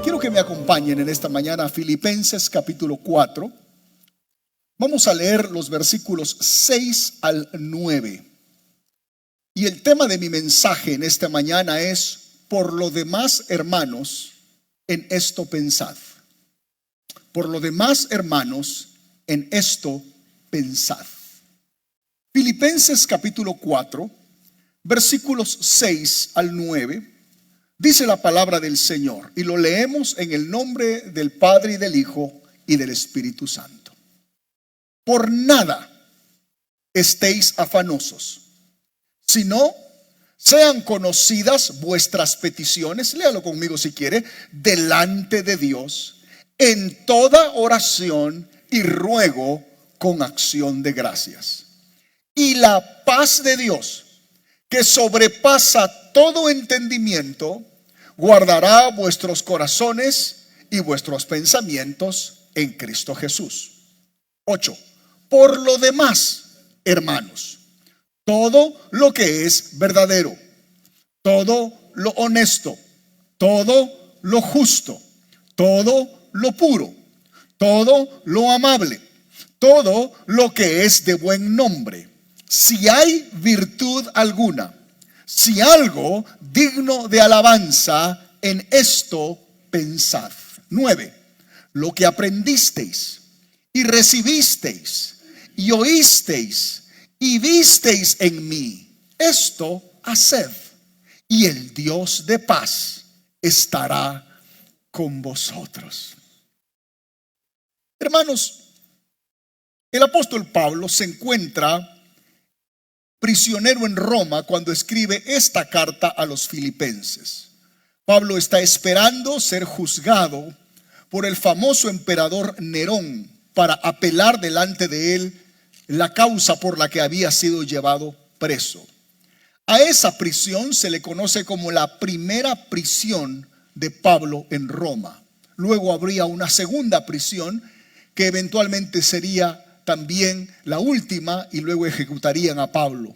Quiero que me acompañen en esta mañana a Filipenses capítulo 4. Vamos a leer los versículos 6 al 9. Y el tema de mi mensaje en esta mañana es: por lo demás, hermanos, en esto pensad. Por lo demás, hermanos, en esto pensad. Filipenses capítulo 4, versículos 6 al 9. Dice la palabra del Señor, y lo leemos en el nombre del Padre y del Hijo y del Espíritu Santo. Por nada estéis afanosos, sino sean conocidas vuestras peticiones, léalo conmigo si quiere, delante de Dios, en toda oración y ruego con acción de gracias. Y la paz de Dios, que sobrepasa todo entendimiento, guardará vuestros corazones y vuestros pensamientos en Cristo Jesús. 8. Por lo demás, hermanos, todo lo que es verdadero, todo lo honesto, todo lo justo, todo lo puro, todo lo amable, todo lo que es de buen nombre, si hay virtud alguna, si algo digno de alabanza, en esto pensad. 9. Lo que aprendisteis y recibisteis y oísteis y visteis en mí, esto haced, y el Dios de paz estará con vosotros. Hermanos, el apóstol Pablo se encuentra prisionero en Roma cuando escribe esta carta a los filipenses. Pablo está esperando ser juzgado por el famoso emperador Nerón para apelar delante de él la causa por la que había sido llevado preso. A esa prisión se le conoce como la primera prisión de Pablo en Roma. Luego habría una segunda prisión que eventualmente sería también la última, y luego ejecutarían a Pablo.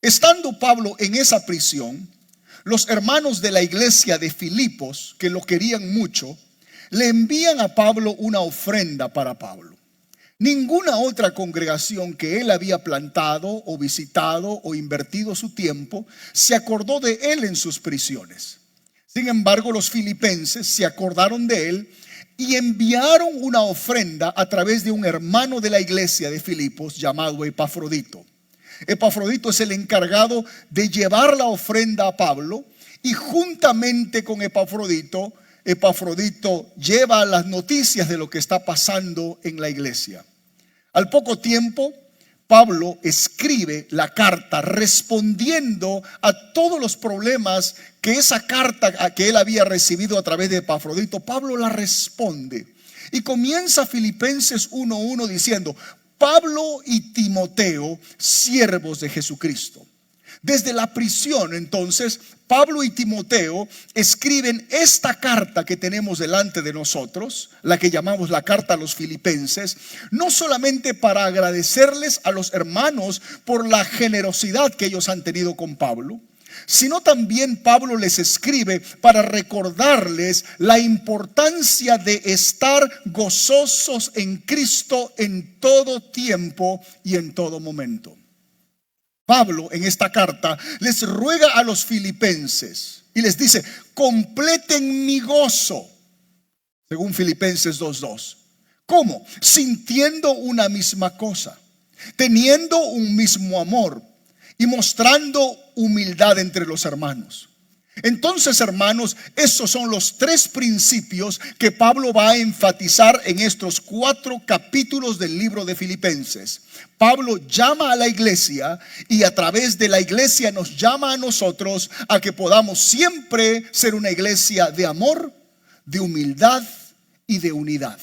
Estando Pablo en esa prisión, los hermanos de la iglesia de Filipos, que lo querían mucho, le envían a Pablo una ofrenda para Pablo. Ninguna otra congregación que él había plantado o visitado o invertido su tiempo se acordó de él en sus prisiones. Sin embargo, los filipenses se acordaron de él y enviaron una ofrenda a través de un hermano de la iglesia de Filipos llamado Epafrodito. Epafrodito es el encargado de llevar la ofrenda a Pablo, y juntamente con Epafrodito lleva las noticias de lo que está pasando en la iglesia. Al poco tiempo, Pablo escribe la carta respondiendo a todos los problemas que esa carta que él había recibido a través de Epafrodito. Pablo la responde y comienza Filipenses 1:1 diciendo: Pablo y Timoteo, siervos de Jesucristo. Desde la prisión, entonces, Pablo y Timoteo escriben esta carta que tenemos delante de nosotros, la que llamamos la carta a los filipenses, no solamente para agradecerles a los hermanos por la generosidad que ellos han tenido con Pablo, sino también Pablo les escribe para recordarles la importancia de estar gozosos en Cristo en todo tiempo y en todo momento. Pablo en esta carta les ruega a los filipenses y les dice: completen mi gozo, según Filipenses 2:2. ¿Cómo? Sintiendo una misma cosa, teniendo un mismo amor y mostrando humildad entre los hermanos. Entonces, hermanos, esos son los tres principios que Pablo va a enfatizar en estos 4 capítulos del libro de Filipenses. Pablo llama a la iglesia y a través de la iglesia nos llama a nosotros a que podamos siempre ser una iglesia de amor, de humildad y de unidad.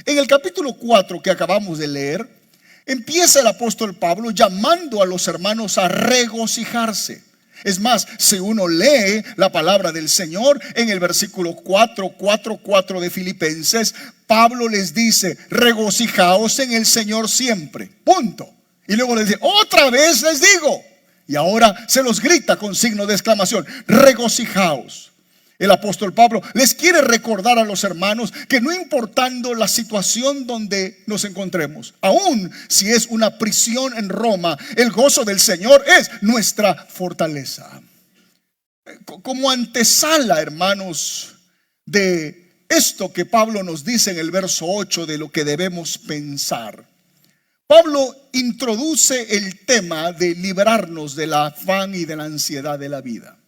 En el capítulo 4 que acabamos de leer, empieza el apóstol Pablo llamando a los hermanos a regocijarse. Es más, si uno lee la palabra del Señor en el versículo 4 de Filipenses, Pablo les dice: regocijaos en el Señor siempre, punto. Y luego les dice: otra vez les digo. Y ahora se los grita con signo de exclamación: regocijaos. El apóstol Pablo les quiere recordar a los hermanos que no importando la situación donde nos encontremos, aun si es una prisión en Roma, el gozo del Señor es nuestra fortaleza. Como antesala, hermanos, de esto que Pablo nos dice en el verso 8 de lo que debemos pensar, Pablo introduce el tema de librarnos del afán y de la ansiedad de la vida.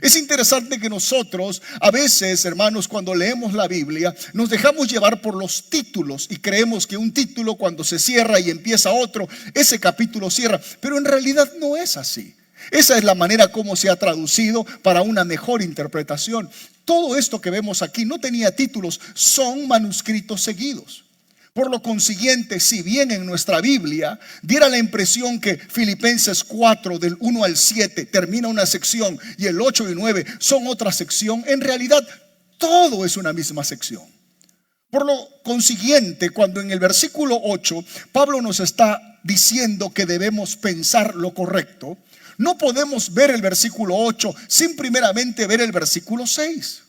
Es interesante que nosotros a veces, hermanos, cuando leemos la Biblia, nos dejamos llevar por los títulos y creemos que un título, cuando se cierra y empieza otro, ese capítulo cierra, pero en realidad no es así. Esa es la manera como se ha traducido para una mejor interpretación. Todo esto que vemos aquí no tenía títulos, son manuscritos seguidos. Por lo consiguiente, si bien en nuestra Biblia diera la impresión que Filipenses 4 del 1 al 7 termina una sección y el 8 y 9 son otra sección, en realidad todo es una misma sección. Por lo consiguiente, cuando en el versículo 8 Pablo nos está diciendo que debemos pensar lo correcto, no podemos ver el versículo 8 sin primeramente ver el versículo 6.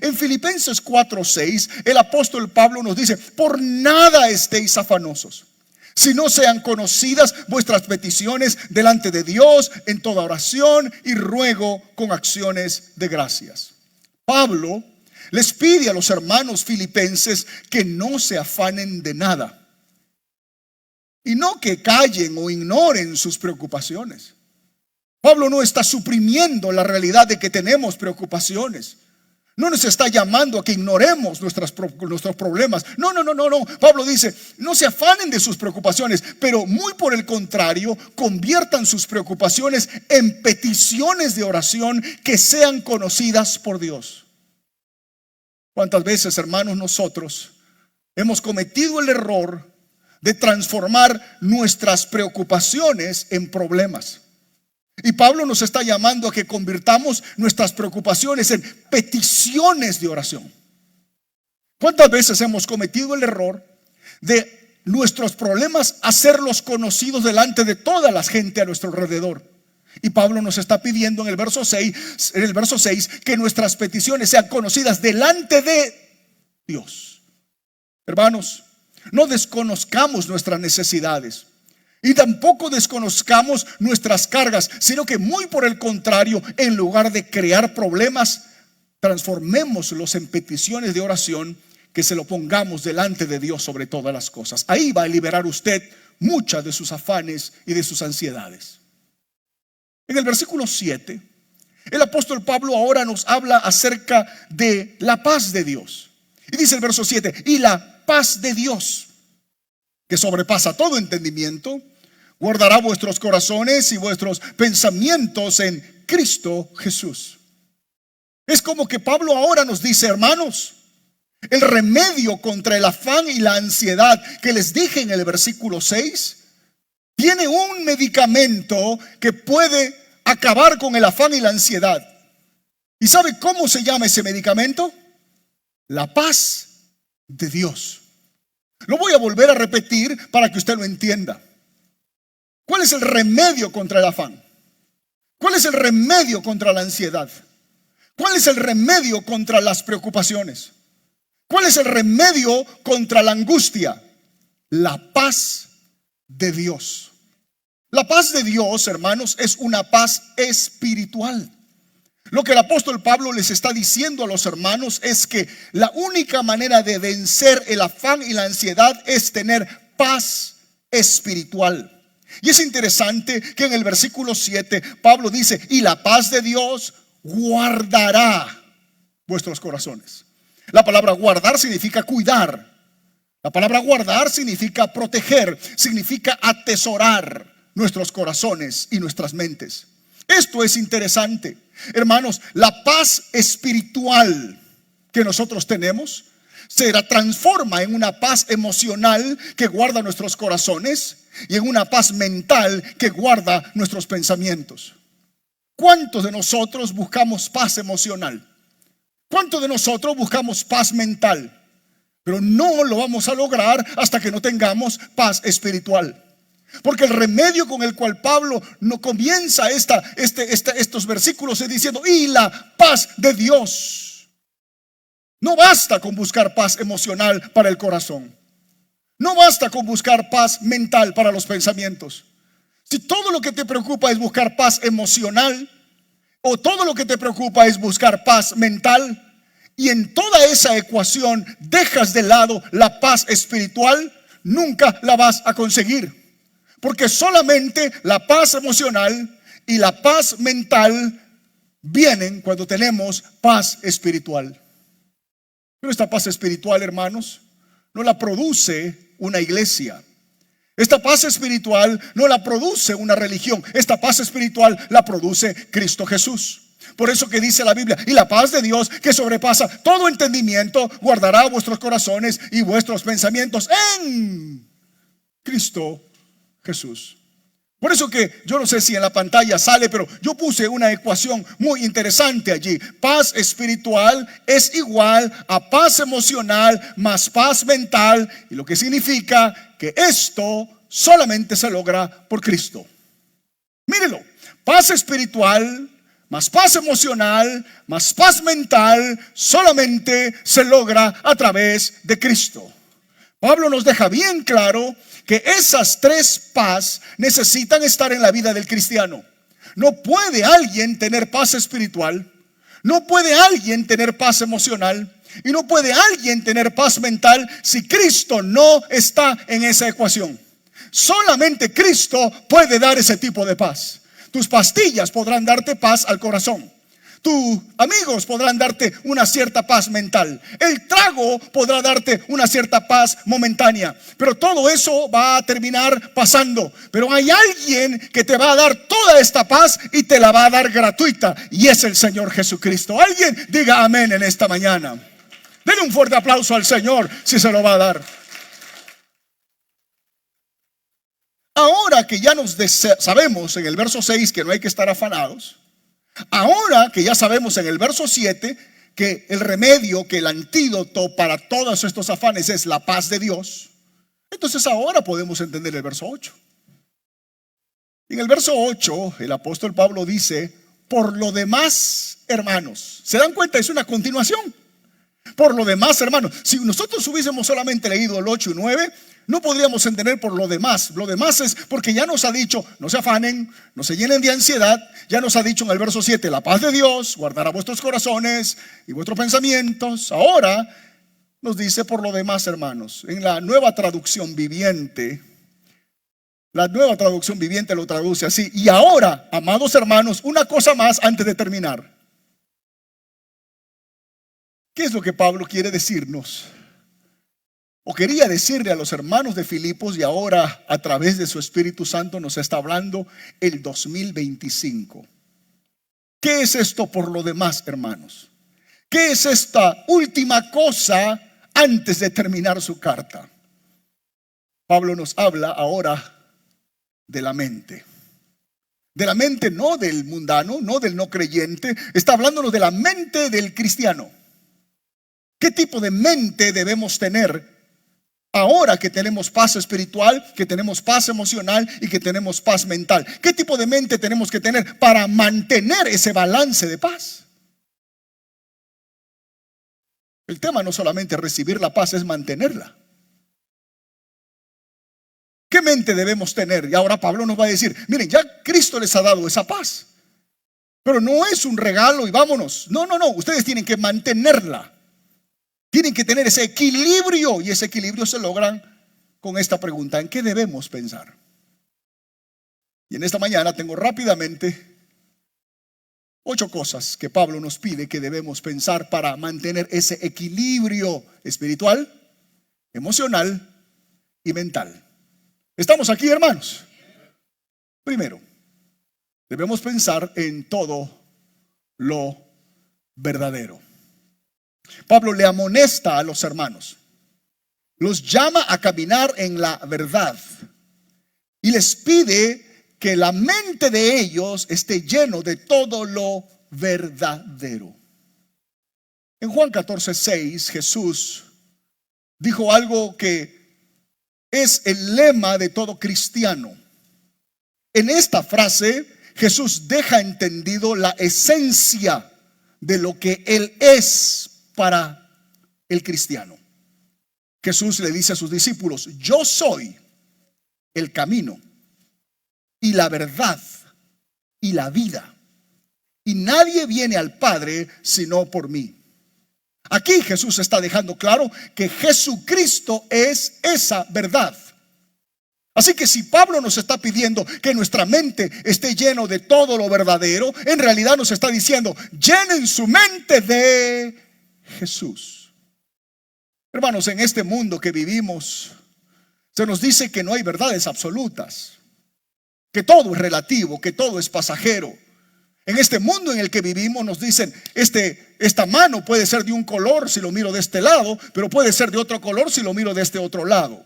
En Filipenses 4:6 el apóstol Pablo nos dice: por nada estéis afanosos, si no sean conocidas vuestras peticiones delante de Dios en toda oración y ruego con acciones de gracias. Pablo les pide a los hermanos filipenses que no se afanen de nada y no que callen o ignoren sus preocupaciones. Pablo no está suprimiendo la realidad de que tenemos preocupaciones. No nos está llamando a que ignoremos nuestros problemas. No. Pablo dice: no se afanen de sus preocupaciones, pero muy por el contrario, conviertan sus preocupaciones en peticiones de oración que sean conocidas por Dios. ¿Cuántas veces, hermanos, nosotros hemos cometido el error de transformar nuestras preocupaciones en problemas? Y Pablo nos está llamando a que convirtamos nuestras preocupaciones en peticiones de oración. ¿Cuántas veces hemos cometido el error de nuestros problemas hacerlos conocidos delante de toda la gente a nuestro alrededor? Y Pablo nos está pidiendo en el verso 6 que nuestras peticiones sean conocidas delante de Dios. Hermanos, no desconozcamos nuestras necesidades y tampoco desconozcamos nuestras cargas, sino que muy por el contrario, en lugar de crear problemas, transformémoslos en peticiones de oración, que se lo pongamos delante de Dios sobre todas las cosas. Ahí va a liberar usted muchas de sus afanes y de sus ansiedades. En el versículo 7, el apóstol Pablo ahora nos habla acerca de la paz de Dios. Y dice el verso 7: y la paz de Dios, que sobrepasa todo entendimiento, guardará vuestros corazones y vuestros pensamientos en Cristo Jesús. Es como que Pablo ahora nos dice: hermanos, el remedio contra el afán y la ansiedad que les dije en el versículo 6 tiene un medicamento que puede acabar con el afán y la ansiedad. ¿Y sabe cómo se llama ese medicamento? La paz de Dios. Lo voy a volver a repetir para que usted lo entienda. ¿Cuál es el remedio contra el afán? ¿Cuál es el remedio contra la ansiedad? ¿Cuál es el remedio contra las preocupaciones? ¿Cuál es el remedio contra la angustia? La paz de Dios. La paz de Dios, hermanos, es una paz espiritual. Lo que el apóstol Pablo les está diciendo a los hermanos es que la única manera de vencer el afán y la ansiedad es tener paz espiritual. Y es interesante que en el versículo 7 Pablo dice: y la paz de Dios guardará vuestros corazones. La palabra guardar significa cuidar. La palabra guardar significa proteger, significa atesorar nuestros corazones y nuestras mentes. Esto es interesante. Hermanos, la paz espiritual que nosotros tenemos se transforma en una paz emocional que guarda nuestros corazones y en una paz mental que guarda nuestros pensamientos. ¿Cuántos de nosotros buscamos paz emocional? ¿Cuántos de nosotros buscamos paz mental? Pero no lo vamos a lograr hasta que no tengamos paz espiritual. Porque el remedio con el cual Pablo no comienza estos versículos es diciendo: y la paz de Dios. No basta con buscar paz emocional para el corazón. No basta con buscar paz mental para los pensamientos. Si todo lo que te preocupa es buscar paz emocional, o todo lo que te preocupa es buscar paz mental, y en toda esa ecuación dejas de lado la paz espiritual, nunca la vas a conseguir. Porque solamente la paz emocional y la paz mental vienen cuando tenemos paz espiritual. Pero esta paz espiritual, hermanos, no la produce una iglesia. Esta paz espiritual no la produce una religión. Esta paz espiritual la produce Cristo Jesús. Por eso que dice la Biblia: y la paz de Dios, que sobrepasa todo entendimiento, guardará vuestros corazones y vuestros pensamientos en Cristo Jesús. Por eso que yo no sé si en la pantalla sale, pero yo puse una ecuación muy interesante allí. Paz espiritual es igual a paz emocional más paz mental, y lo que significa que esto solamente se logra por Cristo. Mírelo: paz espiritual más paz emocional más paz mental solamente se logra a través de Cristo. Pablo nos deja bien claro que esas tres paz necesitan estar en la vida del cristiano. No puede alguien tener paz espiritual, no puede alguien tener paz emocional, y no puede alguien tener paz mental si Cristo no está en esa ecuación. Solamente Cristo puede dar ese tipo de paz. Tus pastillas podrán darte paz al corazón. Tus amigos podrán darte una cierta paz mental. El trago podrá darte una cierta paz momentánea. Pero todo eso va a terminar pasando. Pero hay alguien que te va a dar toda esta paz y te la va a dar gratuita. Y es el Señor Jesucristo. Alguien diga amén en esta mañana. Denle un fuerte aplauso al Señor si se lo va a dar. Ahora que ya sabemos en el verso 6 que no hay que estar afanados. Ahora que ya sabemos en el verso 7 que el remedio, que el antídoto para todos estos afanes es la paz de Dios, entonces ahora podemos entender el verso 8. En el verso 8 el apóstol Pablo dice: por lo demás, hermanos. ¿Se dan cuenta? Es una continuación. Por lo demás, hermanos. Si nosotros hubiésemos solamente leído el 8 y 9, no podríamos entender por lo demás. Lo demás es porque ya nos ha dicho: no se afanen, no se llenen de ansiedad. Ya nos ha dicho en el verso 7: la paz de Dios guardará vuestros corazones y vuestros pensamientos. Ahora nos dice: por lo demás, hermanos. En la nueva traducción viviente, lo traduce así: y ahora, amados hermanos, una cosa más antes de terminar. ¿Qué es lo que Pablo quiere decirnos? O quería decirle a los hermanos de Filipos, y ahora a través de su Espíritu Santo nos está hablando el 2025. ¿Qué es esto por lo demás, hermanos? ¿Qué es esta última cosa antes de terminar su carta? Pablo nos habla ahora de la mente. De la mente no del mundano, no del no creyente. Está hablándonos de la mente del cristiano. ¿Qué tipo de mente debemos tener ahora que tenemos paz espiritual, que tenemos paz emocional y que tenemos paz mental? ¿Qué tipo de mente tenemos que tener para mantener ese balance de paz? El tema no solamente es recibir la paz, es mantenerla. ¿Qué mente debemos tener? Y ahora Pablo nos va a decir: miren, ya Cristo les ha dado esa paz, pero no es un regalo y vámonos. No, ustedes tienen que mantenerla. Tienen que tener ese equilibrio, y ese equilibrio se logran con esta pregunta: ¿en qué debemos pensar? Y en esta mañana tengo rápidamente 8 cosas que Pablo nos pide que debemos pensar para mantener ese equilibrio espiritual, emocional y mental. ¿Estamos aquí, hermanos? Primero, debemos pensar en todo lo verdadero. Pablo le amonesta a los hermanos, los llama a caminar en la verdad y les pide que la mente de ellos esté lleno de todo lo verdadero. En Juan 14:6 Jesús dijo algo que es el lema de todo cristiano. En esta frase Jesús deja entendido la esencia de lo que Él es para el cristiano. Jesús le dice a sus discípulos: yo soy el camino y la verdad y la vida, y nadie viene al Padre sino por mí. Aquí Jesús está dejando claro que Jesucristo es esa verdad. Así que si Pablo nos está pidiendo que nuestra mente esté lleno de todo lo verdadero, en realidad nos está diciendo: llenen su mente de Jesús. Hermanos, en este mundo que vivimos, se nos dice que no hay verdades absolutas, que todo es relativo, que todo es pasajero. En este mundo en el que vivimos nos dicen: esta mano puede ser de un color si lo miro de este lado, pero puede ser de otro color si lo miro de este otro lado.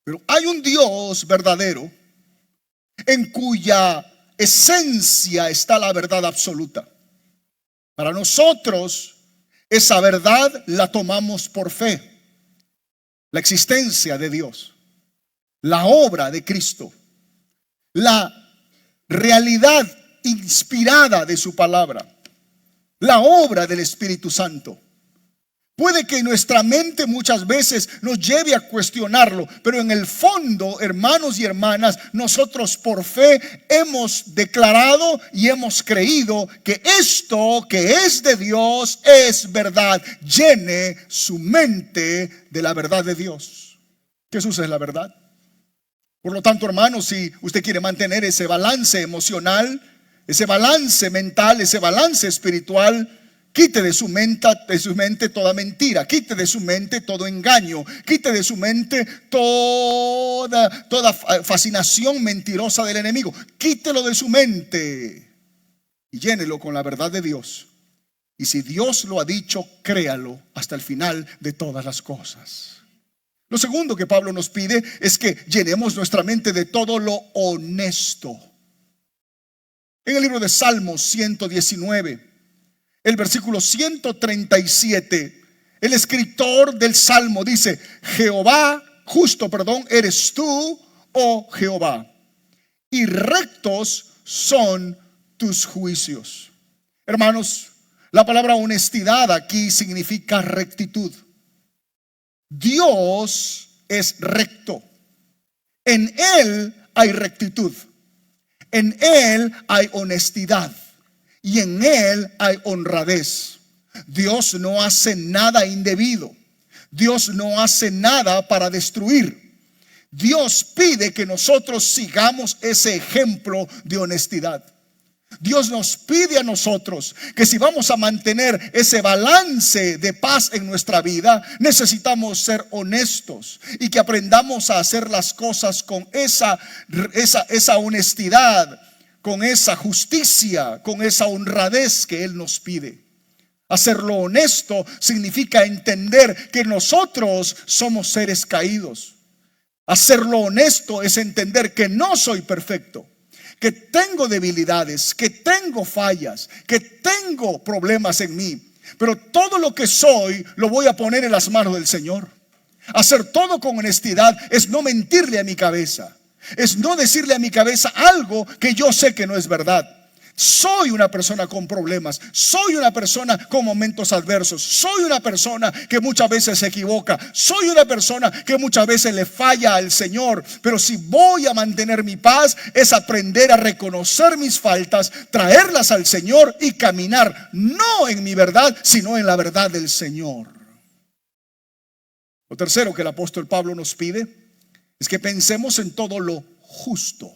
Pero hay un Dios verdadero en cuya esencia está la verdad absoluta. Para nosotros, esa verdad la tomamos por fe. La existencia de Dios, la obra de Cristo, la realidad inspirada de su palabra, la obra del Espíritu Santo. Puede que nuestra mente muchas veces nos lleve a cuestionarlo, pero en el fondo, hermanos y hermanas, nosotros por fe hemos declarado y hemos creído que esto que es de Dios es verdad. Llene su mente de la verdad de Dios. Jesús es la verdad. Por lo tanto, hermanos, si usted quiere mantener ese balance emocional, ese balance mental, ese balance espiritual, quite de su mente toda mentira, quite de su mente todo engaño, quite de su mente toda fascinación mentirosa del enemigo. Quítelo de su mente y llénelo con la verdad de Dios. Y si Dios lo ha dicho, créalo hasta el final de todas las cosas. Lo segundo que Pablo nos pide es que llenemos nuestra mente de todo lo honesto. En el libro de Salmos 119, el versículo 137, el escritor del Salmo dice: justo, eres tú, oh Jehová, y rectos son tus juicios. Hermanos, la palabra honestidad aquí significa rectitud. Dios es recto. En Él hay rectitud. En Él hay honestidad. Y en Él hay honradez. Dios no hace nada indebido. Dios no hace nada para destruir. Dios pide que nosotros sigamos ese ejemplo de honestidad. Dios nos pide a nosotros que si vamos a mantener ese balance de paz en nuestra vida, necesitamos ser honestos y que aprendamos a hacer las cosas con esa honestidad, con esa justicia, con esa honradez que Él nos pide. Hacerlo honesto significa entender que nosotros somos seres caídos. Hacerlo honesto es entender que no soy perfecto, que tengo debilidades, que tengo fallas, que tengo problemas en mí, pero todo lo que soy lo voy a poner en las manos del Señor. Hacer todo con honestidad es no mentirle a mi cabeza, es no decirle a mi cabeza algo que yo sé que no es verdad. Soy una persona con problemas, soy una persona con momentos adversos, soy una persona que muchas veces se equivoca, soy una persona que muchas veces le falla al Señor. Pero si voy a mantener mi paz, es aprender a reconocer mis faltas, traerlas al Señor y caminar no en mi verdad, sino en la verdad del Señor. Lo tercero que el apóstol Pablo nos pide es que pensemos en todo lo justo.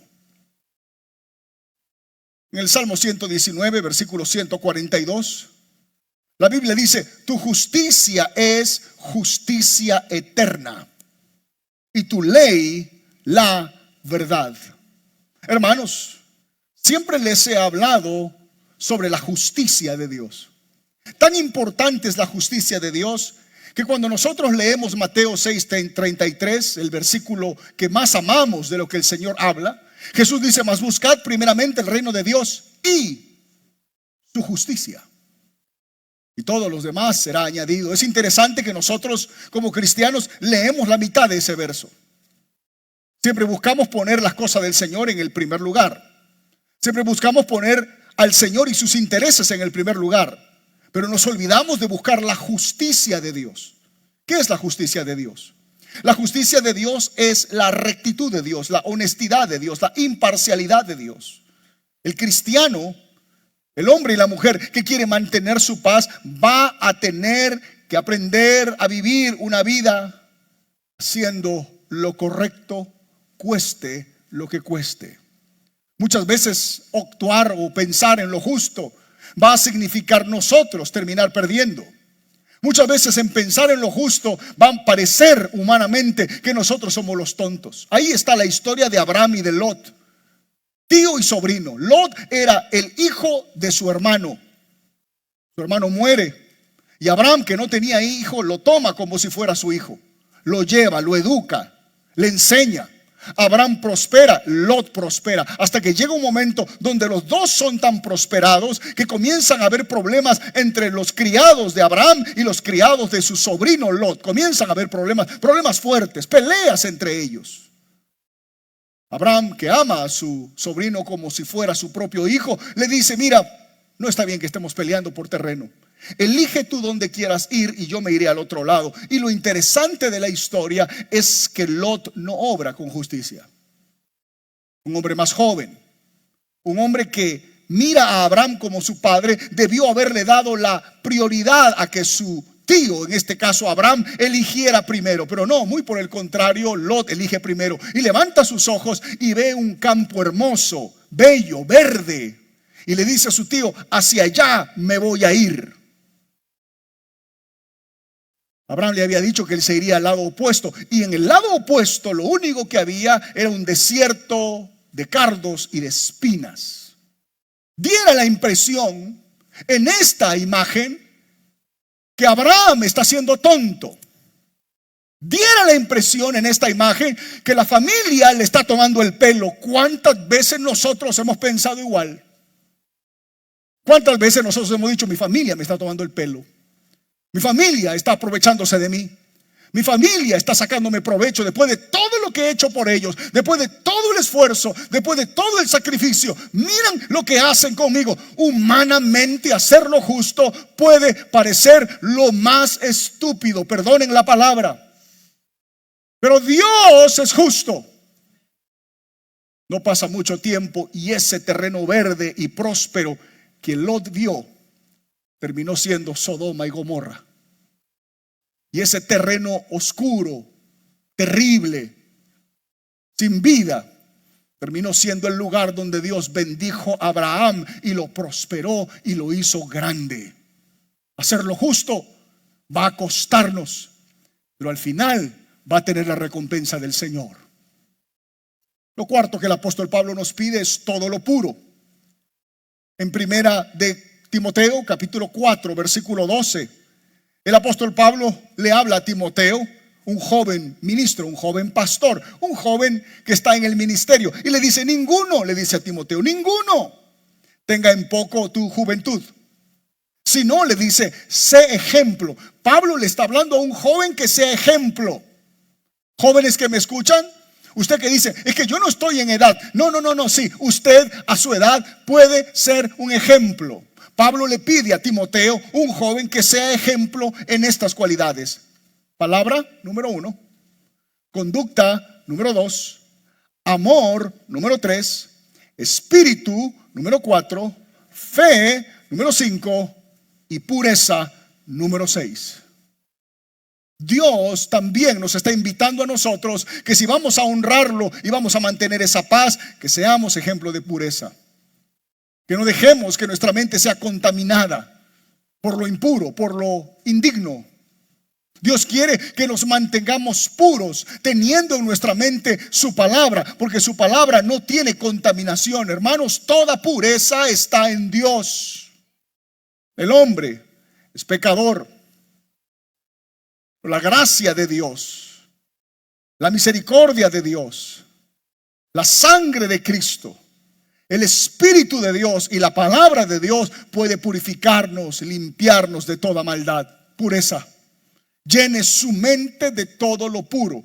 En el Salmo 119, versículo 142, la Biblia dice: tu justicia es justicia eterna y tu ley la verdad. Hermanos, siempre les he hablado sobre la justicia de Dios. Tan importante es la justicia de Dios que cuando nosotros leemos Mateo 6:33, el versículo que más amamos de lo que el Señor habla, Jesús dice: mas buscad primeramente el reino de Dios y su justicia, y todo lo demás será añadido. Es interesante que nosotros como cristianos leemos la mitad de ese verso. Siempre buscamos poner las cosas del Señor en el primer lugar. Siempre buscamos poner al Señor y sus intereses en el primer lugar. pero nos olvidamos de buscar la justicia de Dios. ¿Qué es la justicia de Dios? La justicia de Dios es la rectitud de Dios, la honestidad de Dios, la imparcialidad de Dios. El cristiano, el hombre y la mujer que quiere mantener su paz, va a tener que aprender a vivir una vida haciendo lo correcto, cueste lo que cueste. Muchas veces actuar o pensar en lo justo va a significar nosotros terminar perdiendo. Muchas veces en pensar en lo justo va a parecer humanamente que nosotros somos los tontos. Ahí está la historia de Abraham y de Lot, tío y sobrino. Lot era el hijo de su hermano. Su hermano muere y Abraham, que no tenía hijo, lo toma como si fuera su hijo. Lo lleva, lo educa, le enseña. Abraham prospera, Lot prospera, hasta que llega un momento donde los dos son tan prosperados que comienzan a haber problemas entre los criados de Abraham y los criados de su sobrino Lot. Comienzan a haber problemas fuertes, peleas entre ellos. Abraham, que ama a su sobrino como si fuera su propio hijo, le dice: mira, no está bien que estemos peleando por terreno. Elige tú donde quieras ir y yo me iré al otro lado. Y lo interesante de la historia es que Lot no obra con justicia. Un hombre más joven, un hombre que mira a Abraham como su padre, debió haberle dado la prioridad a que su tío, en este caso Abraham, eligiera primero. Pero no, muy por el contrario, Lot elige primero y levanta sus ojos y ve un campo hermoso, bello, verde, y le dice a su tío: hacia allá me voy a ir. Abraham le había dicho que él se iría al lado opuesto, y en el lado opuesto lo único que había era un desierto de cardos y de espinas. Diera la impresión en esta imagen que Abraham está siendo tonto. Diera la impresión en esta imagen que la familia le está tomando el pelo. ¿Cuántas veces nosotros hemos pensado igual? ¿Cuántas veces nosotros hemos dicho: mi familia me está tomando el pelo? Mi familia está aprovechándose de mí. Mi familia está sacándome provecho después de todo lo que he hecho por ellos, después de todo el esfuerzo, después de todo el sacrificio. Miren lo que hacen conmigo. Humanamente, hacer lo justo puede parecer lo más estúpido, perdonen la palabra, pero Dios es justo. No pasa mucho tiempo y ese terreno verde y próspero que Lot vio terminó siendo Sodoma y Gomorra. Y ese terreno oscuro, terrible, sin vida, terminó siendo el lugar donde Dios bendijo a Abraham y lo prosperó y lo hizo grande. Hacer lo justo va a costarnos, pero al final va a tener la recompensa del Señor. Lo cuarto que el apóstol Pablo nos pide es todo lo puro. En primera de Timoteo, capítulo 4, versículo 12, el apóstol Pablo le habla a Timoteo, un joven ministro, un joven pastor, un joven que está en el ministerio, y le dice: ninguno, le dice a Timoteo, ninguno tenga en poco tu juventud. Si no, le dice, sé ejemplo. Pablo le está hablando a un joven que sea ejemplo. Jóvenes que me escuchan, usted que dice: es que yo no estoy en edad. No, sí, usted a su edad puede ser un ejemplo. Pablo le pide a Timoteo, un joven que sea ejemplo en estas cualidades. Palabra, número 1. Conducta, número 2. Amor, número 3. Espíritu, número 4. Fe, número 5. Y pureza, número 6. Dios también nos está invitando a nosotros que si vamos a honrarlo y vamos a mantener esa paz, que seamos ejemplo de pureza. Que no dejemos que nuestra mente sea contaminada por lo impuro, por lo indigno. Dios quiere que nos mantengamos puros, teniendo en nuestra mente su palabra, porque su palabra no tiene contaminación. Hermanos, toda pureza está en Dios. El hombre es pecador. La gracia de Dios, la misericordia de Dios, la sangre de Cristo, el Espíritu de Dios y la palabra de Dios puede purificarnos, limpiarnos de toda maldad. Pureza. Llene su mente de todo lo puro.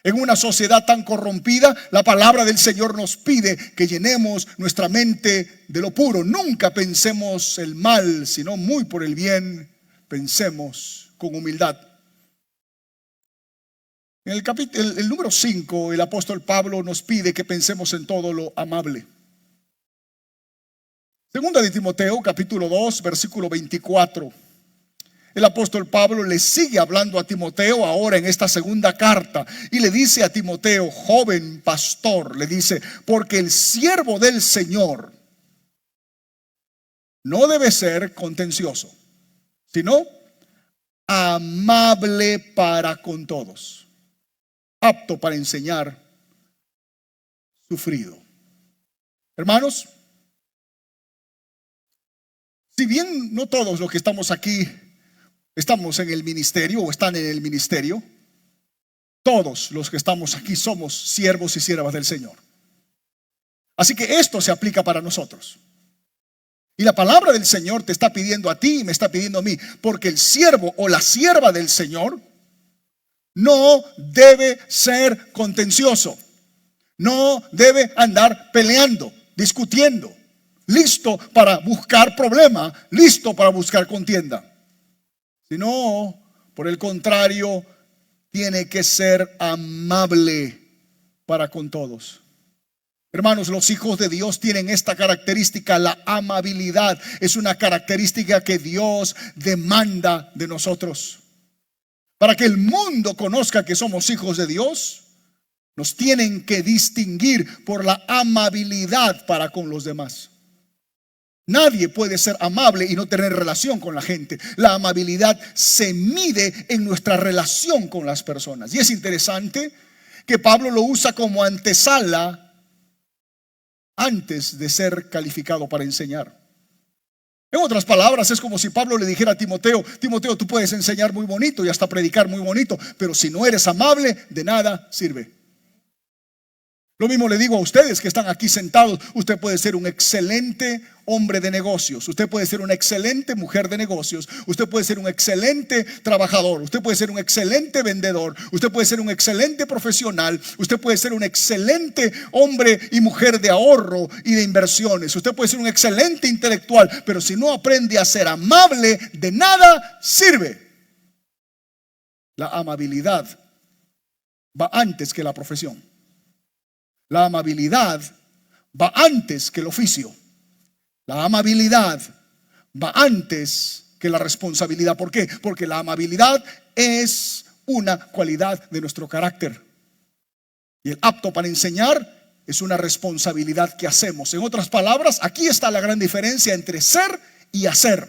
En una sociedad tan corrompida, la palabra del Señor nos pide que llenemos nuestra mente de lo puro. Nunca pensemos el mal, sino muy por el bien, pensemos con humildad. En el número 5, el apóstol Pablo nos pide que pensemos en todo lo amable. Segunda de Timoteo, capítulo 2, versículo 24. El apóstol Pablo le sigue hablando a Timoteo ahora en esta segunda carta y le dice a Timoteo, joven pastor, le dice, porque el siervo del Señor no debe ser contencioso, sino amable para con todos, apto para enseñar, sufrido. Hermanos, si bien no todos los que estamos aquí estamos en el ministerio o están en el ministerio, todos los que estamos aquí somos siervos y siervas del Señor. Así que esto se aplica para nosotros. Y la palabra del Señor te está pidiendo a ti y me está pidiendo a mí, porque el siervo o la sierva del Señor no debe ser contencioso, no debe andar peleando, discutiendo, listo para buscar problema, listo para buscar contienda. Sino, por el contrario, tiene que ser amable para con todos. Hermanos, los hijos de Dios tienen esta característica, la amabilidad. Es una característica que Dios demanda de nosotros. Para que el mundo conozca que somos hijos de Dios, nos tienen que distinguir por la amabilidad para con los demás. Nadie puede ser amable y no tener relación con la gente. La amabilidad se mide en nuestra relación con las personas. Y es interesante que Pablo lo usa como antesala antes de ser calificado para enseñar. En otras palabras, es como si Pablo le dijera a Timoteo, Timoteo, tú puedes enseñar muy bonito y hasta predicar muy bonito, pero si no eres amable, de nada sirve. Lo mismo le digo a ustedes que están aquí sentados. Usted puede ser un excelente hombre de negocios, usted puede ser una excelente mujer de negocios, usted puede ser un excelente trabajador, usted puede ser un excelente vendedor, usted puede ser un excelente profesional, usted puede ser un excelente hombre y mujer de ahorro y de inversiones, usted puede ser un excelente intelectual, pero si no aprende a ser amable, de nada sirve. La amabilidad va antes que la profesión. La amabilidad va antes que el oficio. La amabilidad va antes que la responsabilidad. ¿Por qué? Porque la amabilidad es una cualidad de nuestro carácter. Y el apto para enseñar es una responsabilidad que hacemos. En otras palabras, aquí está la gran diferencia entre ser y hacer.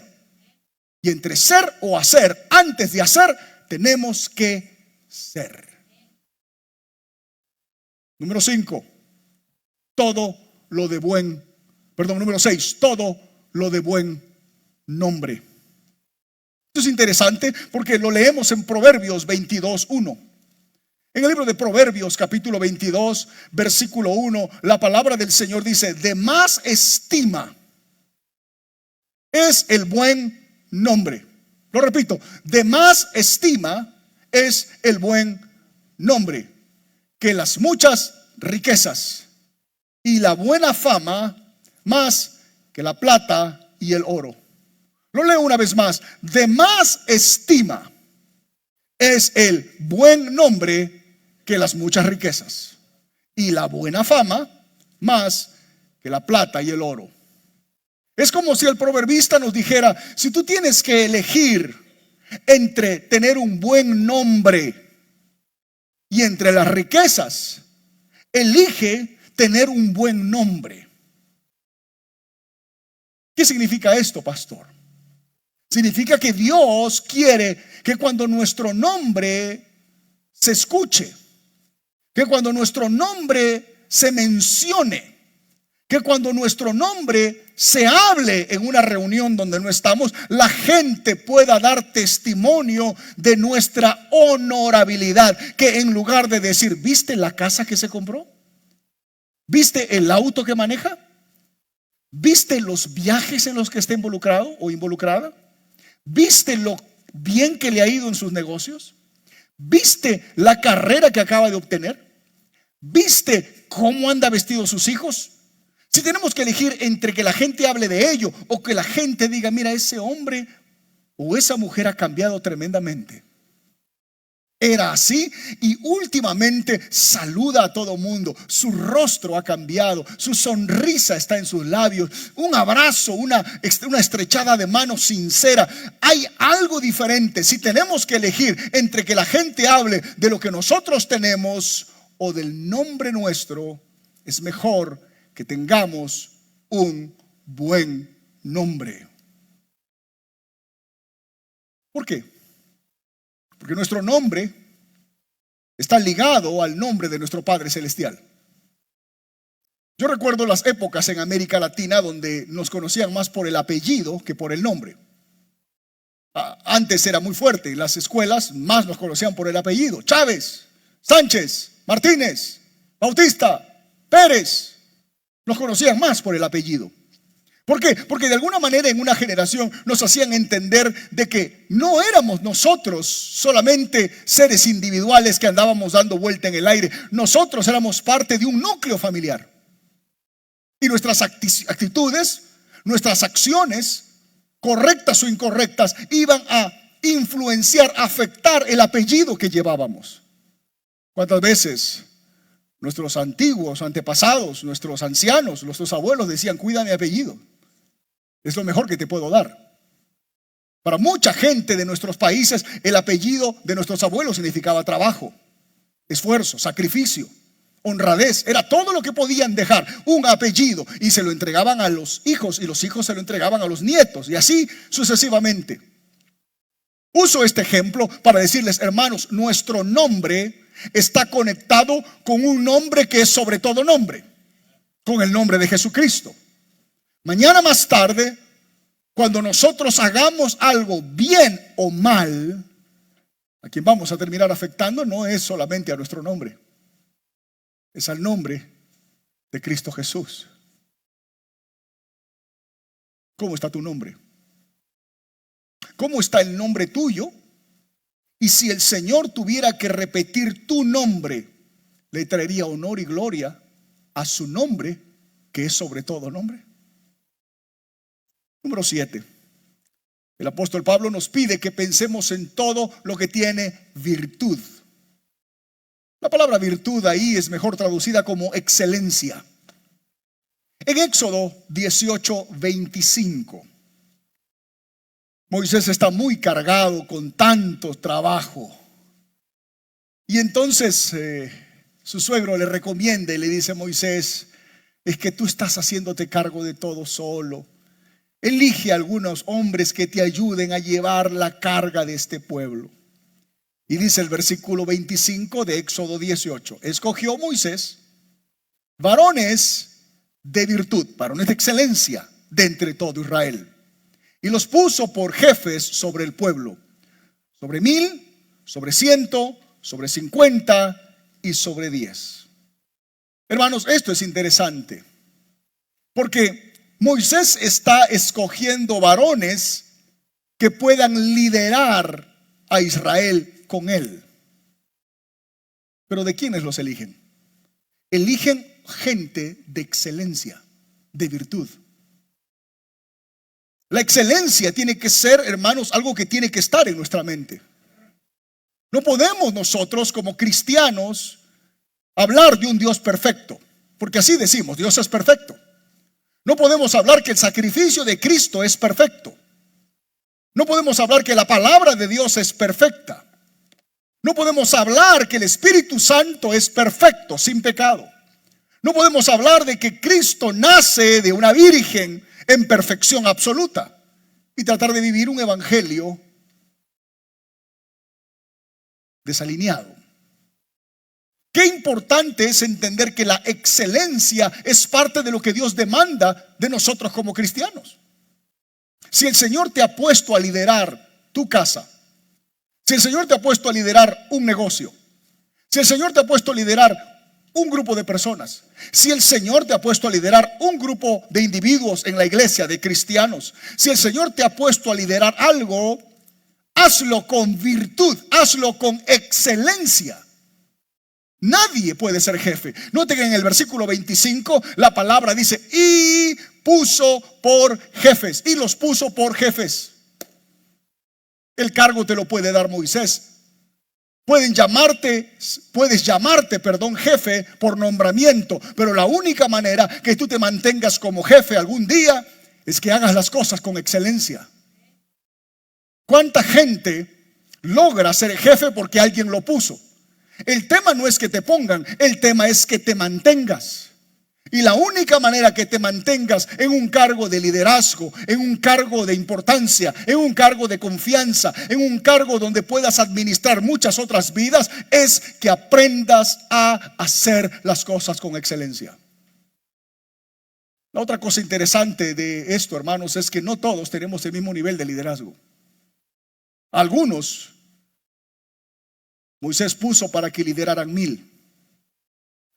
Y entre ser o hacer, antes de hacer, tenemos que ser. Número 5, número 6, todo lo de buen nombre. Esto es interesante porque lo leemos en Proverbios 22:1. En el libro de Proverbios, capítulo 22, versículo 1, la palabra del Señor dice, de más estima es el buen nombre. Lo repito, de más estima es el buen nombre que las muchas riquezas, y la buena fama más que la plata y el oro. Lo leo una vez más. De más estima es el buen nombre que las muchas riquezas, y la buena fama más que la plata y el oro. Es como si el proverbista nos dijera, si tú tienes que elegir entre tener un buen nombre y entre las riquezas, elige tener un buen nombre. ¿Qué significa esto, pastor? Significa que Dios quiere que cuando nuestro nombre se escuche, que cuando nuestro nombre se mencione, que cuando nuestro nombre se hable en una reunión donde no estamos, la gente pueda dar testimonio de nuestra honorabilidad. Que en lugar de decir, ¿viste la casa que se compró? ¿Viste el auto que maneja? ¿Viste los viajes en los que está involucrado o involucrada? ¿Viste lo bien que le ha ido en sus negocios? ¿Viste la carrera que acaba de obtener? ¿Viste cómo anda vestido sus hijos? Si tenemos que elegir entre que la gente hable de ello o que la gente diga, mira, ese hombre o esa mujer ha cambiado tremendamente. Era así y últimamente saluda a todo mundo. Su rostro ha cambiado, su sonrisa está en sus labios, un abrazo, una estrechada de mano sincera. Hay algo diferente. Si tenemos que elegir entre que la gente hable de lo que nosotros tenemos o del nombre nuestro, es mejor que tengamos un buen nombre. ¿Por qué? Porque nuestro nombre está ligado al nombre de nuestro Padre Celestial. Yo recuerdo las épocas en América Latina donde nos conocían más por el apellido que por el nombre. Antes era muy fuerte, las escuelas más nos conocían por el apellido. Chávez, Sánchez, Martínez, Bautista, Pérez. Nos conocían más por el apellido. ¿Por qué? Porque de alguna manera en una generación nos hacían entender de que no éramos nosotros solamente seres individuales que andábamos dando vuelta en el aire. Nosotros éramos parte de un núcleo familiar. Y nuestras actitudes, nuestras acciones, correctas o incorrectas, iban a influenciar, afectar el apellido que llevábamos. ¿Cuántas veces nuestros antiguos antepasados, nuestros ancianos, nuestros abuelos decían, cuida mi apellido? Es lo mejor que te puedo dar. Para mucha gente de nuestros países, el apellido de nuestros abuelos significaba trabajo, esfuerzo, sacrificio, honradez. Era todo lo que podían dejar, un apellido. Y se lo entregaban a los hijos y los hijos se lo entregaban a los nietos. Y así sucesivamente. Uso este ejemplo para decirles, hermanos, nuestro nombre está conectado con un nombre que es sobre todo nombre, con el nombre de Jesucristo. Mañana más tarde, cuando nosotros hagamos algo bien o mal, a quien vamos a terminar afectando no es solamente a nuestro nombre, es al nombre de Cristo Jesús. ¿Cómo está tu nombre? ¿Cómo está el nombre tuyo? Y si el Señor tuviera que repetir tu nombre, le traería honor y gloria a su nombre, que es sobre todo nombre. Número 7. El apóstol Pablo nos pide que pensemos en todo lo que tiene virtud. La palabra virtud ahí es mejor traducida como excelencia. En Éxodo 18:25, Moisés está muy cargado con tanto trabajo. Y entonces su suegro le recomienda y le dice a Moisés, es que tú estás haciéndote cargo de todo solo. Elige a algunos hombres que te ayuden a llevar la carga de este pueblo. Y dice el versículo 25 de Éxodo 18, escogió Moisés varones de virtud, varones de excelencia de entre todo Israel, y los puso por jefes sobre el pueblo, sobre 1000, sobre 100, sobre 50 y sobre 10. Hermanos, esto es interesante, porque Moisés está escogiendo varones que puedan liderar a Israel con él. Pero ¿de quiénes los eligen? Eligen gente de excelencia, de virtud. La excelencia tiene que ser, hermanos, algo que tiene que estar en nuestra mente. No podemos nosotros como cristianos hablar de un Dios perfecto, porque así decimos, Dios es perfecto. No podemos hablar que el sacrificio de Cristo es perfecto. No podemos hablar que la palabra de Dios es perfecta. No podemos hablar que el Espíritu Santo es perfecto, sin pecado. No podemos hablar de que Cristo nace de una virgen en perfección absoluta y tratar de vivir un evangelio desalineado. Qué importante es entender que la excelencia es parte de lo que Dios demanda de nosotros como cristianos. Si el Señor te ha puesto a liderar tu casa, si el Señor te ha puesto a liderar un negocio, si el Señor te ha puesto a liderar un grupo de personas, si el Señor te ha puesto a liderar un grupo de individuos en la iglesia, de cristianos, si el Señor te ha puesto a liderar algo, hazlo con virtud, hazlo con excelencia. Nadie puede ser jefe. Noten que en el versículo 25 la palabra dice: y puso por jefes, y los puso por jefes. El cargo te lo puede dar Moisés. Puedes llamarte, jefe por nombramiento, pero la única manera que tú te mantengas como jefe algún día es que hagas las cosas con excelencia. ¿Cuánta gente logra ser jefe porque alguien lo puso? El tema no es que te pongan, el tema es que te mantengas. Y la única manera que te mantengas en un cargo de liderazgo, en un cargo de importancia, en un cargo de confianza, en un cargo donde puedas administrar muchas otras vidas, es que aprendas a hacer las cosas con excelencia. La otra cosa interesante de esto, hermanos, es que no todos tenemos el mismo nivel de liderazgo. Algunos Moisés puso para que lideraran 1000.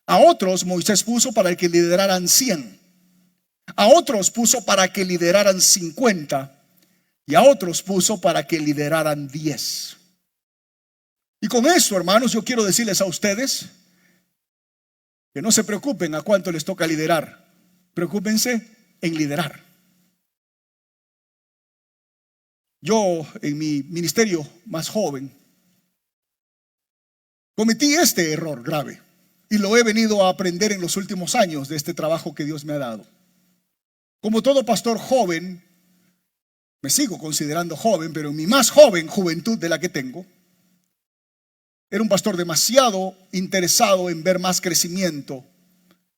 A otros Moisés puso para que lideraran 100. A otros puso para que lideraran 50. Y a otros puso para que lideraran 10. Y con esto, hermanos, yo quiero decirles a ustedes que no se preocupen a cuánto les toca liderar. Preocúpense en liderar. Yo, en mi ministerio más joven, cometí este error grave y lo he venido a aprender en los últimos años de este trabajo que Dios me ha dado. Como todo pastor joven, me sigo considerando joven, pero en mi más joven juventud de la que tengo, era un pastor demasiado interesado en ver más crecimiento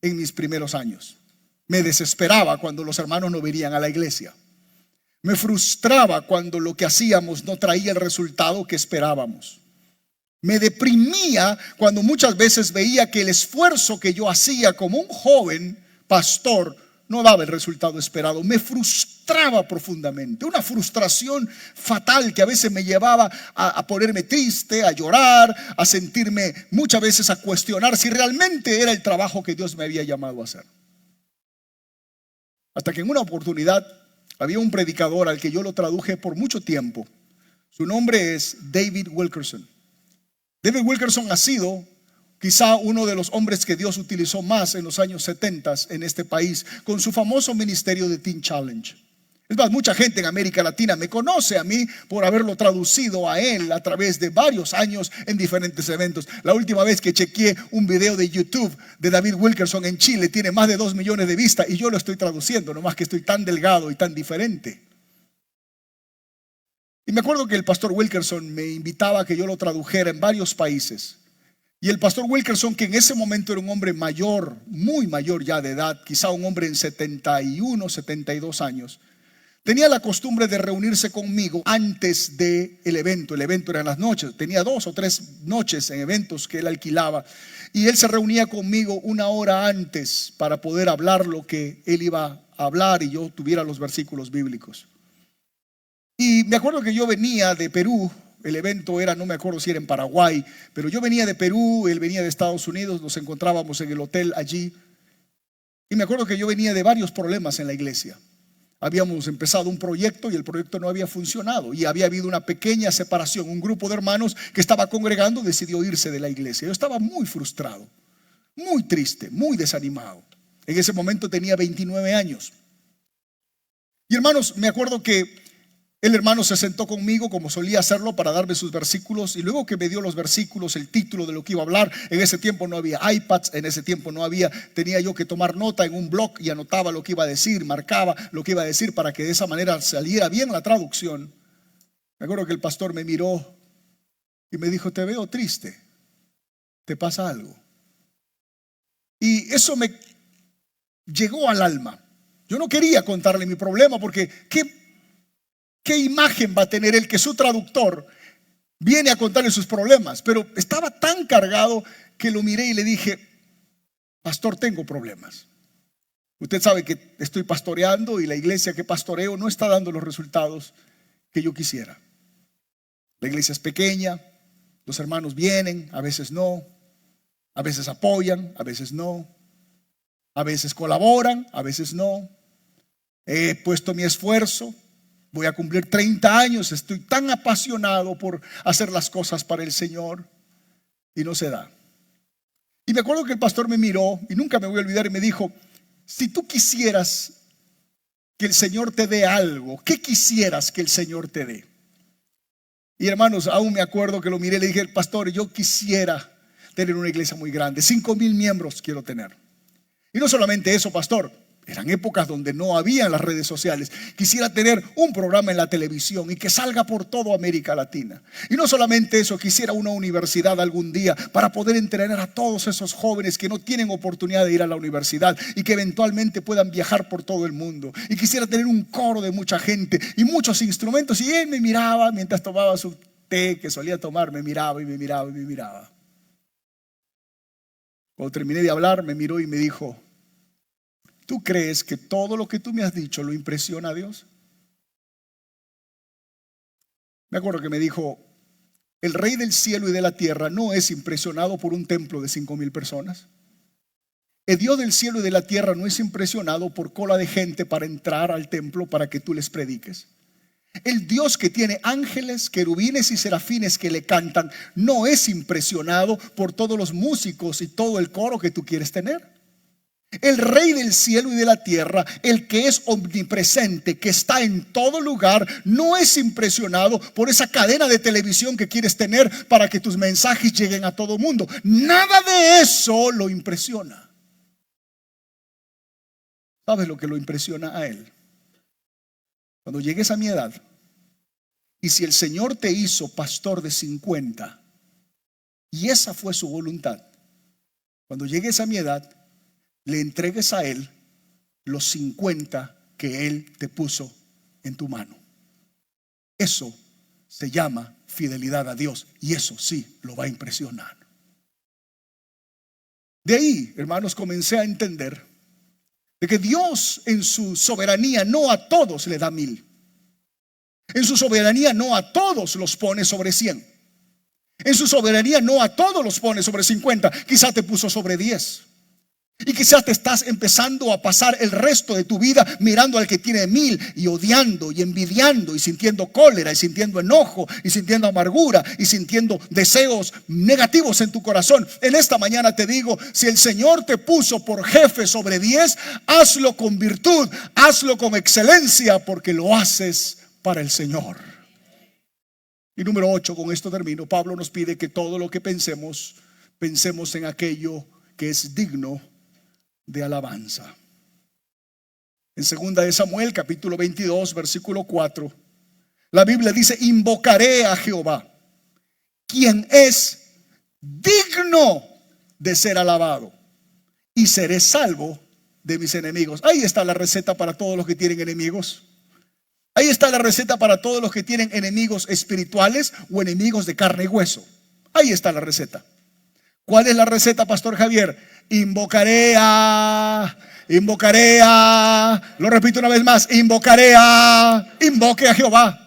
en mis primeros años. Me desesperaba cuando los hermanos no venían a la iglesia. Me frustraba cuando lo que hacíamos no traía el resultado que esperábamos. Me deprimía cuando muchas veces veía que el esfuerzo que yo hacía como un joven pastor no daba el resultado esperado. Me frustraba profundamente, una frustración fatal que a veces me llevaba a ponerme triste, a llorar, a sentirme muchas veces a cuestionar si realmente era el trabajo que Dios me había llamado a hacer. Hasta que en una oportunidad había un predicador al que yo lo traduje por mucho tiempo. Su nombre es David Wilkerson. David Wilkerson ha sido quizá uno de los hombres que Dios utilizó más en los años 70 en este país con su famoso ministerio de Teen Challenge. Es más, mucha gente en América Latina me conoce a mí por haberlo traducido a él a través de varios años en diferentes eventos. La última vez que chequeé un video de YouTube de David Wilkerson en Chile tiene más de 2 millones de vistas y yo lo estoy traduciendo, nomás que estoy tan delgado y tan diferente. Y me acuerdo que el pastor Wilkerson me invitaba a que yo lo tradujera en varios países. Y el pastor Wilkerson, que en ese momento era un hombre mayor, muy mayor ya de edad, quizá un hombre en 71, 72 años, tenía la costumbre de reunirse conmigo antes del evento. El evento era en las noches. Tenía 2 o 3 noches en eventos que él alquilaba. Y él se reunía conmigo 1 hora antes para poder hablar lo que él iba a hablar y yo tuviera los versículos bíblicos. Y me acuerdo que yo venía de Perú. El evento era, no me acuerdo si era en Paraguay, pero yo venía de Perú, él venía de Estados Unidos, nos encontrábamos en el hotel allí. Y me acuerdo que yo venía de varios problemas en la iglesia. Habíamos empezado un proyecto y el proyecto no había funcionado y había habido una pequeña separación. Un grupo de hermanos que estaba congregando decidió irse de la iglesia. Yo estaba muy frustrado, muy triste, muy desanimado. En ese momento tenía 29 años. Y hermanos, me acuerdo que el hermano se sentó conmigo como solía hacerlo para darme sus versículos y luego que me dio los versículos, el título de lo que iba a hablar. En ese tiempo no había iPads, en ese tiempo no había, tenía yo que tomar nota en un blog y anotaba lo que iba a decir, marcaba lo que iba a decir para que de esa manera saliera bien la traducción. Me acuerdo que el pastor me miró y me dijo: te veo triste, ¿te pasa algo? Y eso me llegó al alma. Yo no quería contarle mi problema porque ¿qué imagen va a tener él que su traductor viene a contarle sus problemas? Pero estaba tan cargado que lo miré y le dije: pastor, tengo problemas. Usted sabe que estoy pastoreando y la iglesia que pastoreo no está dando los resultados que yo quisiera. La iglesia es pequeña, los hermanos vienen, a veces no, a veces apoyan, a veces no, a veces colaboran, a veces no. He puesto mi esfuerzo, Voy a cumplir 30 años, estoy tan apasionado por hacer las cosas para el Señor y no se da. Y me acuerdo que el pastor me miró y nunca me voy a olvidar y me dijo, si tú quisieras que el Señor te dé algo, ¿qué quisieras que el Señor te dé? Y hermanos, aún me acuerdo que lo miré y le dije, pastor, yo quisiera tener una iglesia muy grande, 5,000 miembros quiero tener. Y no solamente eso, pastor, eran épocas donde no había las redes sociales. Quisiera tener un programa en la televisión y que salga por toda América Latina. Y no solamente eso, quisiera una universidad algún día para poder entrenar a todos esos jóvenes que no tienen oportunidad de ir a la universidad y que eventualmente puedan viajar por todo el mundo. Y quisiera tener un coro de mucha gente y muchos instrumentos. Y él me miraba mientras tomaba su té que solía tomar, me miraba y me miraba y me miraba. Cuando terminé de hablar, me miró y me dijo, ¿tú crees que todo lo que tú me has dicho lo impresiona a Dios? Me acuerdo que me dijo, el Rey del cielo y de la tierra no es impresionado por un templo de 5,000 personas. El Dios del cielo y de la tierra no es impresionado por cola de gente para entrar al templo para que tú les prediques. El Dios que tiene ángeles, querubines y serafines que le cantan no es impresionado por todos los músicos y todo el coro que tú quieres tener. El Rey del cielo y de la tierra, el que es omnipresente, que está en todo lugar, no es impresionado por esa cadena de televisión que quieres tener para que tus mensajes lleguen a todo el mundo. Nada de eso lo impresiona. ¿Sabes lo que lo impresiona a él? Cuando llegues a mi edad, y si el Señor te hizo pastor de 50, y esa fue su voluntad, cuando llegues a mi edad, le entregues a Él los 50 que Él te puso en tu mano. Eso se llama fidelidad a Dios, y eso sí lo va a impresionar. De ahí, hermanos, comencé a entender de que Dios en su soberanía no a todos le da 1,000. En su soberanía no a todos los pone sobre 100. En su soberanía no a todos los pone sobre 50. Quizá te puso sobre 10. Y quizás te estás empezando a pasar el resto de tu vida mirando al que tiene 1,000 y odiando y envidiando y sintiendo cólera y sintiendo enojo y sintiendo amargura y sintiendo deseos negativos en tu corazón. En esta mañana te digo, si el Señor te puso por jefe sobre 10, hazlo con virtud, hazlo con excelencia, porque lo haces para el Señor. Y número 8, con esto termino. Pablo nos pide que todo lo que pensemos en aquello que es digno de alabanza. En 2 de Samuel capítulo 22 versículo 4, la Biblia dice, invocaré a Jehová, quien es digno de ser alabado, y seré salvo de mis enemigos. Ahí está la receta para todos los que tienen enemigos. Ahí está la receta para todos los que tienen enemigos espirituales o enemigos de carne y hueso. Ahí está la receta. ¿Cuál es la receta, Pastor Javier? Invocaré a, lo repito una vez más, invoque a Jehová.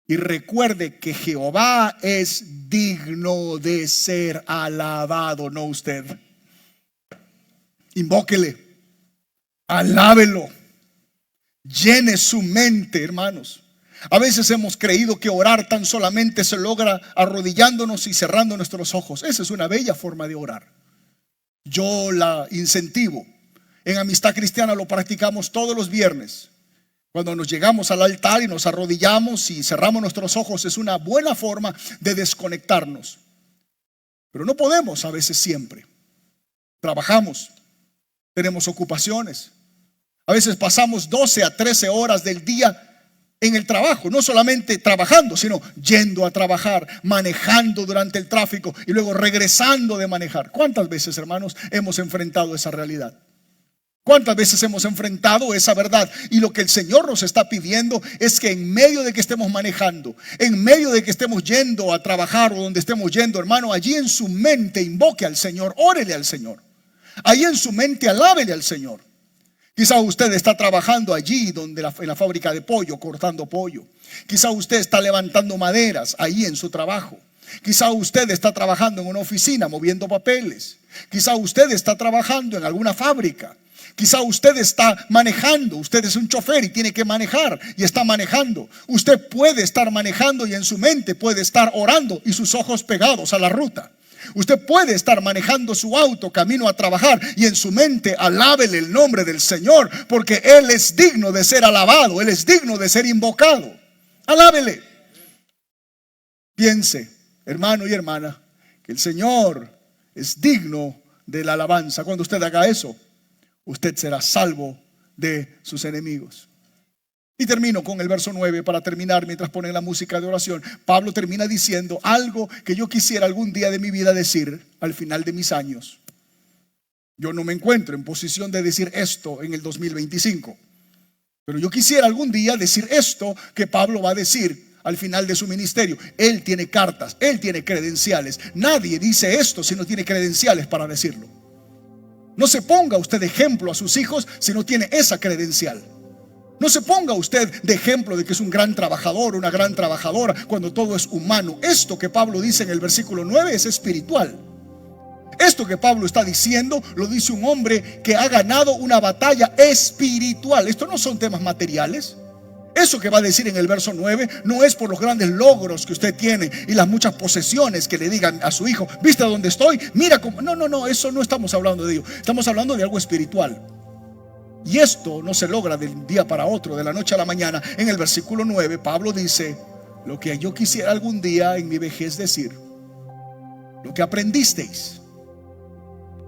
Y recuerde que Jehová es digno de ser alabado, no usted. Invóquele, alábelo, llene su mente, hermanos. A veces hemos creído que orar tan solamente se logra arrodillándonos y cerrando nuestros ojos. Esa es una bella forma de orar. Yo la incentivo. En Amistad Cristiana lo practicamos todos los viernes. Cuando nos llegamos al altar y nos arrodillamos y cerramos nuestros ojos, es una buena forma de desconectarnos. Pero no podemos a veces siempre. Trabajamos, tenemos ocupaciones. A veces pasamos 12 a 13 horas del día en el trabajo, no solamente trabajando, sino yendo a trabajar, manejando durante el tráfico y luego regresando de manejar. ¿Cuántas veces, hermanos, hemos enfrentado esa realidad? ¿Cuántas veces hemos enfrentado esa verdad? Y lo que el Señor nos está pidiendo es que en medio de que estemos manejando, en medio de que estemos yendo a trabajar o donde estemos yendo, hermano, allí en su mente invoque al Señor, órele al Señor. Allí en su mente alábele al Señor. Quizá usted está trabajando allí en la fábrica de pollo, cortando pollo. Quizá usted está levantando maderas ahí en su trabajo. Quizá usted está trabajando en una oficina moviendo papeles. Quizá usted está trabajando en alguna fábrica. Quizá usted está manejando, usted es un chofer y tiene que manejar y está manejando. Usted puede estar manejando y en su mente puede estar orando y sus ojos pegados a la ruta. Usted puede estar manejando su auto camino a trabajar y en su mente alábele el nombre del Señor, porque Él es digno de ser alabado, Él es digno de ser invocado. Alábele. Piense, hermano y hermana, que el Señor es digno de la alabanza. Cuando usted haga eso, usted será salvo de sus enemigos. Y termino con el verso 9 para terminar mientras ponen la música de oración. Pablo termina diciendo algo que yo quisiera algún día de mi vida decir al final de mis años. Yo no me encuentro en posición de decir esto en el 2025, pero yo quisiera algún día decir esto que Pablo va a decir al final de su ministerio. Él tiene cartas, él tiene credenciales. Nadie dice esto si no tiene credenciales para decirlo. No se ponga usted de ejemplo a sus hijos si no tiene esa credencial. No se ponga usted de ejemplo de que es un gran trabajador, una gran trabajadora, cuando todo es humano. Esto que Pablo dice en el versículo 9 es espiritual. Esto que Pablo está diciendo lo dice un hombre que ha ganado una batalla espiritual. Esto no son temas materiales. Eso que va a decir en el verso 9 no es por los grandes logros que usted tiene y las muchas posesiones que le digan a su hijo: ¿viste dónde estoy? Mira cómo. No, eso no estamos hablando de ello. Estamos hablando de algo espiritual. Y esto no se logra de un día para otro, de la noche a la mañana. En el versículo 9 Pablo dice: lo que yo quisiera algún día en mi vejez decir, lo que aprendisteis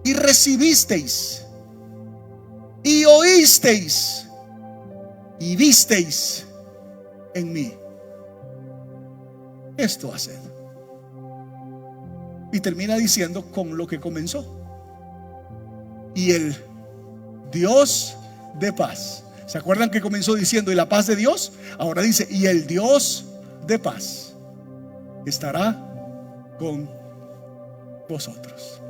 y recibisteis y oísteis y visteis en mí, esto haced. Y termina diciendo con lo que comenzó: y el Dios de paz. ¿Se acuerdan que comenzó diciendo y la paz de Dios? Ahora dice: y el Dios de paz estará con vosotros.